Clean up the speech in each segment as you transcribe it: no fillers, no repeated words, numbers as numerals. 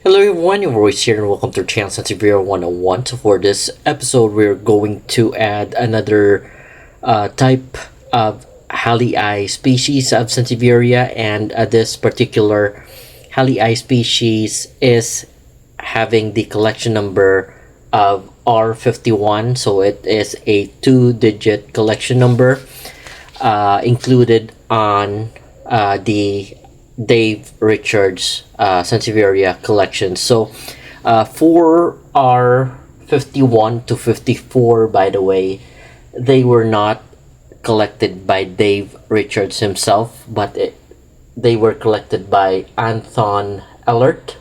Hello everyone, your voice here and welcome to channel Sansevieria 101. So for this episode, we're going to add another type of hallii species of Sansevieria, and this particular hallii species is having the collection number of R51, so it is a two-digit collection number included on the Dave Richards Sansevieria collection. So for our 51 to 54, by the way, they were not collected by Dave Richards himself, but they were collected by Anthon Ellert.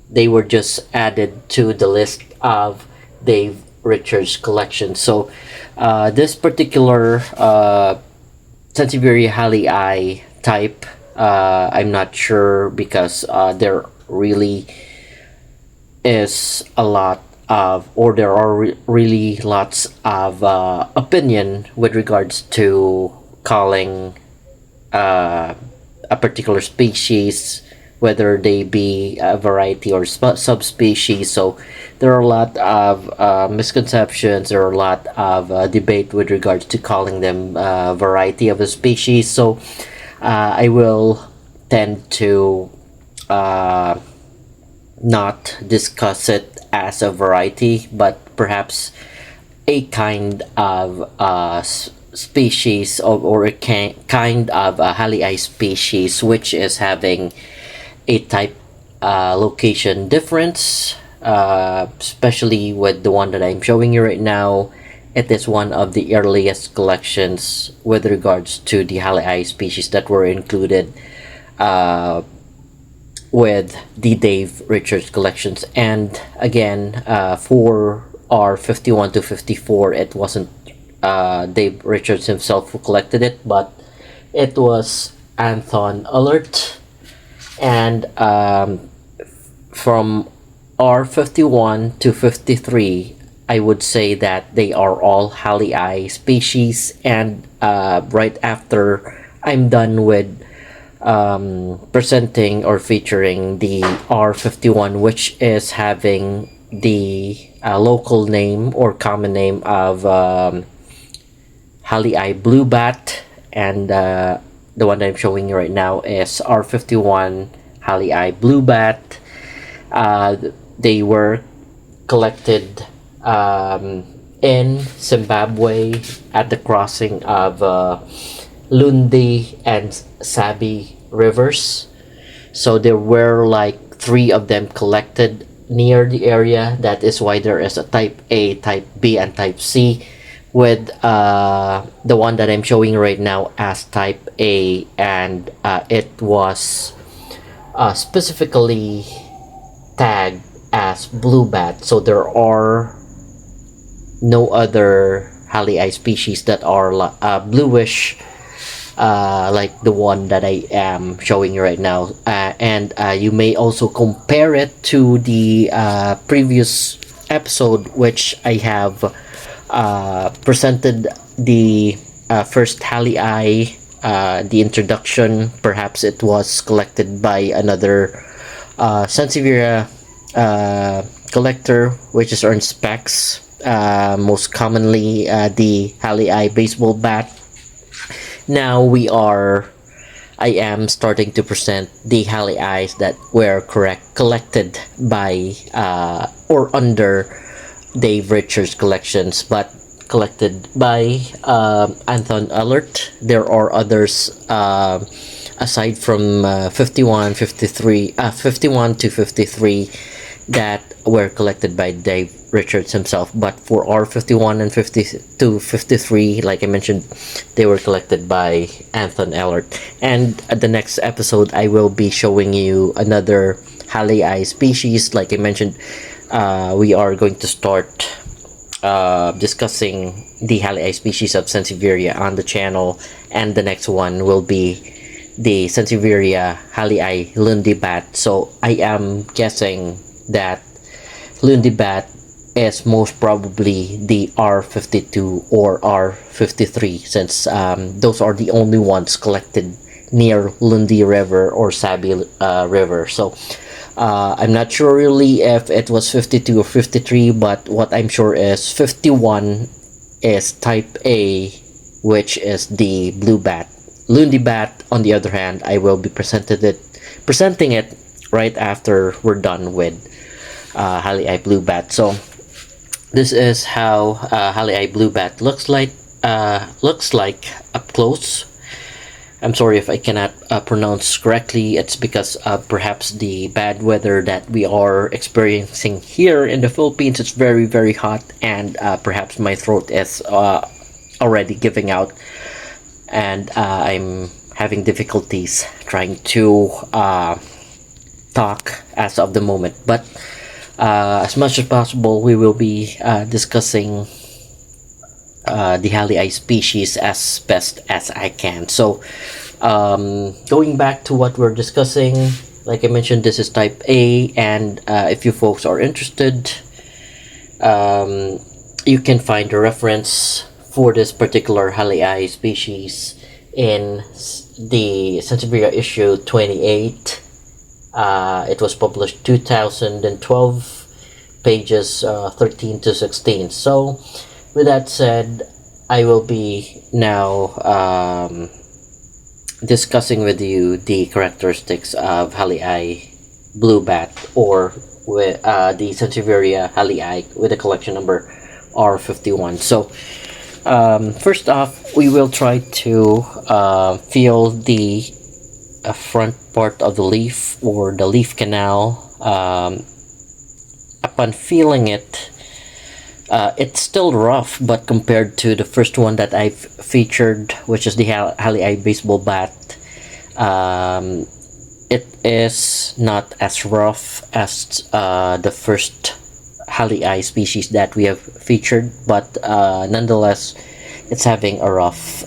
They were just added to the list of Dave Richards collection. So this particular Sansevieria hallii type, I'm not sure because there really is a lot of, or there are really lots of opinion with regards to calling a particular species, whether they be a variety or subspecies. So there are a lot of misconceptions, there are a lot of debate with regards to calling them a variety of a species. So I will tend to not discuss it as a variety, but perhaps a kind of species or a kind of a hallii species which is having a type location difference, especially with the one that I'm showing you right now. It is one of the earliest collections with regards to the hallii species that were included with the Dave Richards collections. And again, for our 51 to 54, it wasn't Dave Richards himself who collected it, but it was Anthon Ellert. And from R51 to 53, I would say that they are all hallii species. And right after I'm done with presenting or featuring the R51, which is having the local name or common name of hallii bluebat, and the one that I'm showing you right now is R51 hallii bluebat. They were collected in Zimbabwe at the crossing of Lundi and Sabi rivers. So there were like 3 of them collected near the area. That is why there is a type A, type B, and type C, with the one that I'm showing right now as type A, and it was specifically tagged as bluebat. So there are no other hallii species that are bluish like the one that I am showing you right now, and you may also compare it to the previous episode, which I have presented the first hallii, the introduction. Perhaps it was collected by another Sansevieria collector, which is Ernst Specs, most commonly the hallii baseball bat. Now I am starting to present the halliis that were collected by or under Dave Richards collections, but collected by Anthon Ellert. There are others aside from 51 to 53 that were collected by Dave Richards himself. But for our 51 and 50 to 53, like I mentioned, they were collected by Anthon Ellert. And at the next episode, I will be showing you another hallii species. Like I mentioned, we are going to start discussing the hallii species of Sansevieria on the channel, and the next one will be the Sansevieria hallii Lundi bat. So I am guessing that Lundi bat is most probably the R52 or R53, since those are the only ones collected near Lundi River or Sabi River. So I'm not sure really if it was 52 or 53, but what I'm sure is 51 is type A, which is the blue bat. Lundi bat, on the other hand, I will be presenting it right after we're done with hallii blue bat. So this is how hallii blue bat looks like up close. I'm sorry if I cannot pronounce correctly. It's because of perhaps the bad weather that we are experiencing here in the Philippines. It's very, very hot, and perhaps my throat is already giving out, and I'm having difficulties trying to talk as of the moment. But as much as possible, we will be discussing the hallii species as best as I can. So going back to what we're discussing, like I mentioned, this is type A, and if you folks are interested, you can find a reference for this particular hallii species in the Sansevieria issue 28. It was published 2012, pages 13 to 16. So with that said, I will be now discussing with you the characteristics of hallii blue bat, or with the Sansevieria hallii with the collection number R51. So first off, we will try to feel the front part of the leaf, or the leaf canal. Upon feeling it, it's still rough, but compared to the first one that I've featured, which is the hallii baseball bat, it is not as rough as the first hallii species that we have featured, but nonetheless, it's having a rough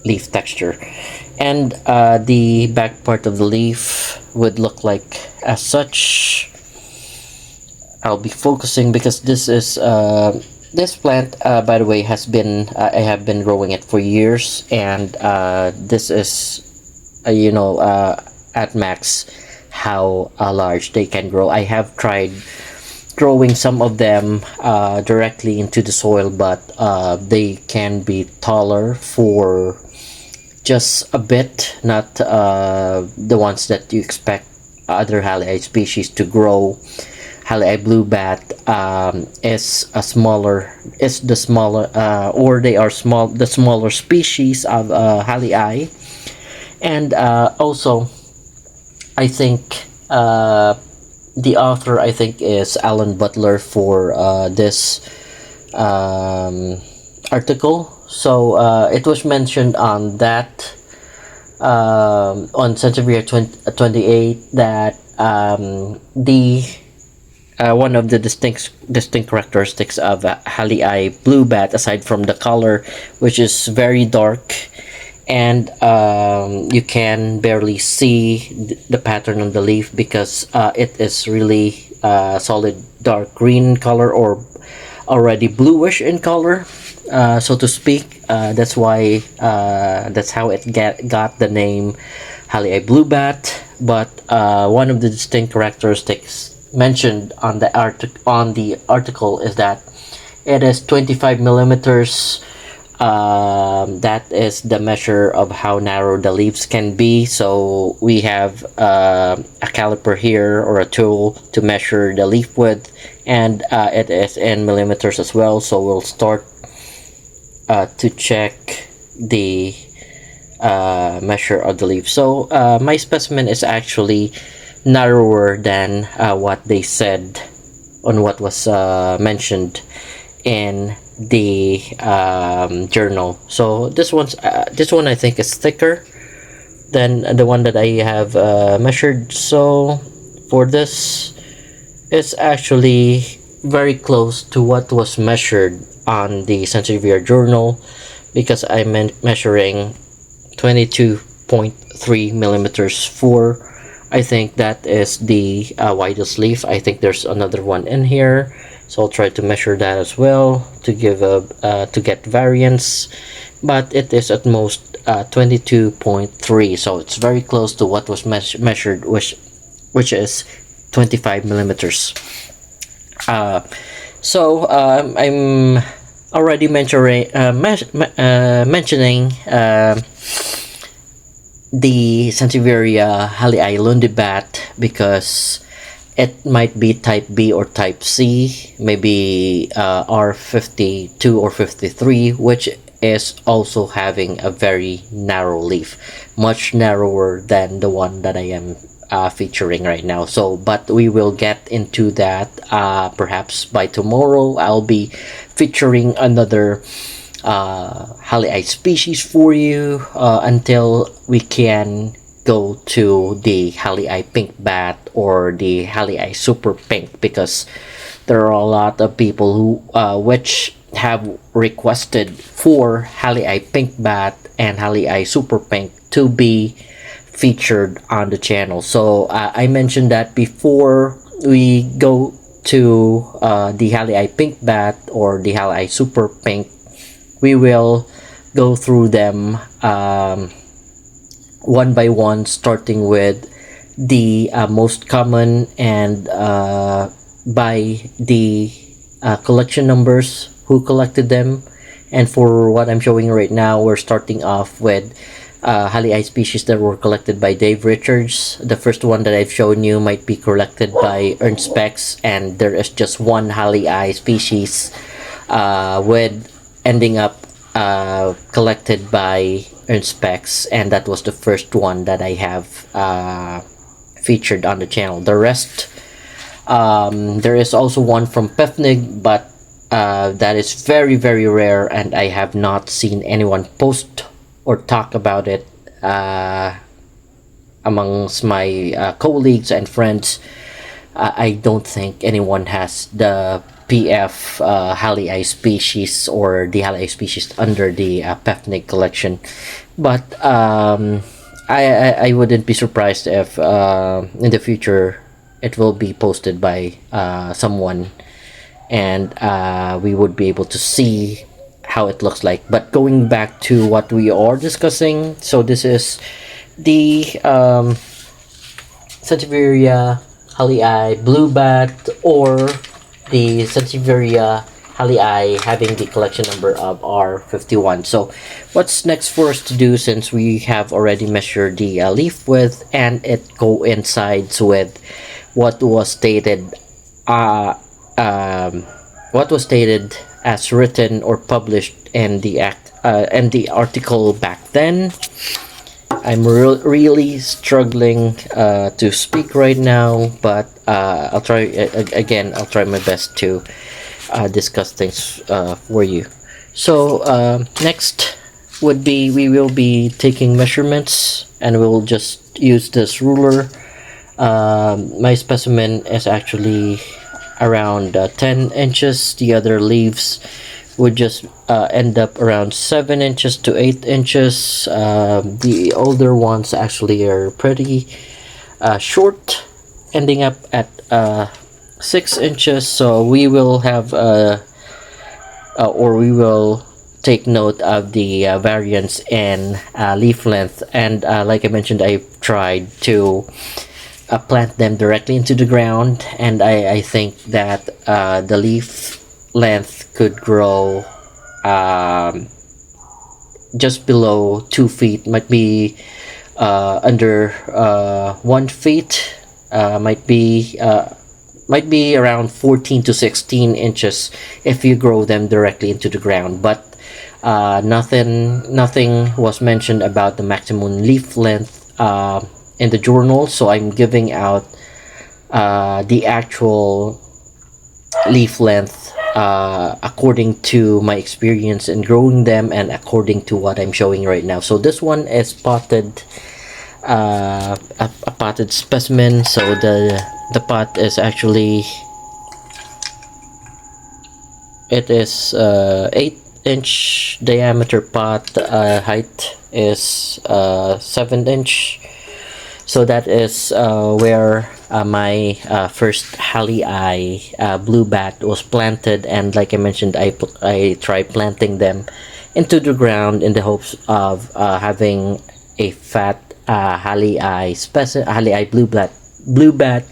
leaf texture. And the back part of the leaf would look like as such. I'll be focusing because this is this plant, by the way, has been I have been growing it for years, and this is at max how large they can grow. I have tried growing some of them directly into the soil, but they can be taller for just a bit, not the ones that you expect other hallii species to grow. Hallii blue bat is the smaller, or they are the smaller species of hallii. And also, I think the author, I think, is Alan Butler for this article. So it was mentioned on that on Sansevieria 28 that the one of the distinct characteristics of hallii blue bat, aside from the color, which is very dark, and you can barely see the pattern on the leaf because it is really solid dark green color, or already bluish in color, so to speak. That's why that's how it got the name hallii blue bat. But one of the distinct characteristics mentioned on the article is that it is 25 millimeters. That is the measure of how narrow the leaves can be. So we have a caliper here, or a tool, to measure the leaf width, and it is in millimeters as well. So we'll start to check the measure of the leaf. So my specimen is actually narrower than what they said on what was mentioned in the journal. So this one I think is thicker than the one that I have measured. So for this, it's actually very close to what was measured on the Sansevieria journal, because I'm measuring 22.3 millimeters for, I think that is the widest leaf. I think there's another one in here, so I'll try to measure that as well to give to get variance, but it is at most 22.3, so it's very close to what was measured, which is 25 millimeters. I'm already mentioning the Sansevieria hallii Lundi bat because it might be type B or type C, maybe R52 or 53, which is also having a very narrow leaf, much narrower than the one that I am featuring right now. So but we will get into that perhaps by tomorrow. I'll be featuring another hallii species for you until we can go to the hallii pink bat or the hallii super pink, because there are a lot of people who which have requested for hallii pink bat and hallii super pink to be featured on the channel. So I mentioned that before we go to the hallii pink bat or the hallii super pink, we will go through them one by one, starting with the most common and by the collection numbers, who collected them. And for what I'm showing right now, we're starting off with hallii species that were collected by Dave Richards. The first one that I've shown you might be collected by Ernst Specs, and there is just one hallii species with ending up collected by Ernst Specs, and that was the first one that I have featured on the channel. The rest, there is also one from Pefnig, but that is very rare, and I have not seen anyone post or talk about it amongst my colleagues and friends. I don't think anyone has the PF hallii species or the hallii species under the Pefnig collection, but I wouldn't be surprised if in the future it will be posted by someone, and we would be able to see how it looks like. But going back to what we are discussing, so this is the Sansevieria hallii blue bat, or the Sansevieria hallii having the collection number of R51. So what's next for us to do, since we have already measured the leaf width and it coincides with what was stated as written or published in the article back then. I'm really struggling to speak right now, but I'll try my best to discuss things for you. So next would be, we will be taking measurements, and we'll just use this ruler. My specimen is actually around 10 inches. The other leaves would just end up around 7 inches to 8 inches. The older ones actually are pretty short, ending up at 6 inches. So we will have we will take note of the variance in leaf length. And like I mentioned, I've tried to plant them directly into the ground, and I think that the leaf length could grow just below 2 feet, might be under 1 feet, might be around 14 to 16 inches if you grow them directly into the ground. But nothing was mentioned about the maximum leaf length in the journal, so I'm giving out the actual leaf length according to my experience in growing them and according to what I'm showing right now. So this one is potted, a potted specimen. So the pot is actually, it is 8-inch diameter pot. Height is 7-inch. So that is where my first hallii blue bat was planted, and like I mentioned, I tried planting them into the ground in the hopes of having a fat hallii blue blue bat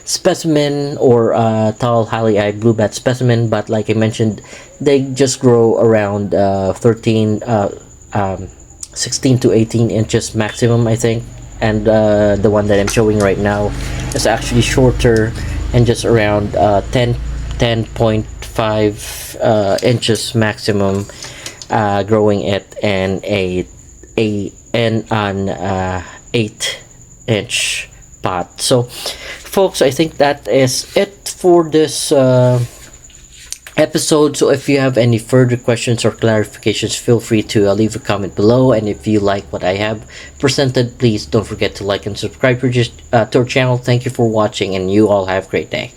specimen, or tall hallii blue bat specimen, but like I mentioned, they just grow around 16 to 18 inches maximum, I think. And the one that I'm showing right now is actually shorter and just around 10.5 inches maximum, growing it in an 8-inch pot. So folks, I think that is it for this episode. So if you have any further questions or clarifications, feel free to leave a comment below. And if you like what I have presented, please don't forget to like and subscribe to our channel. Thank you for watching, and you all have a great day.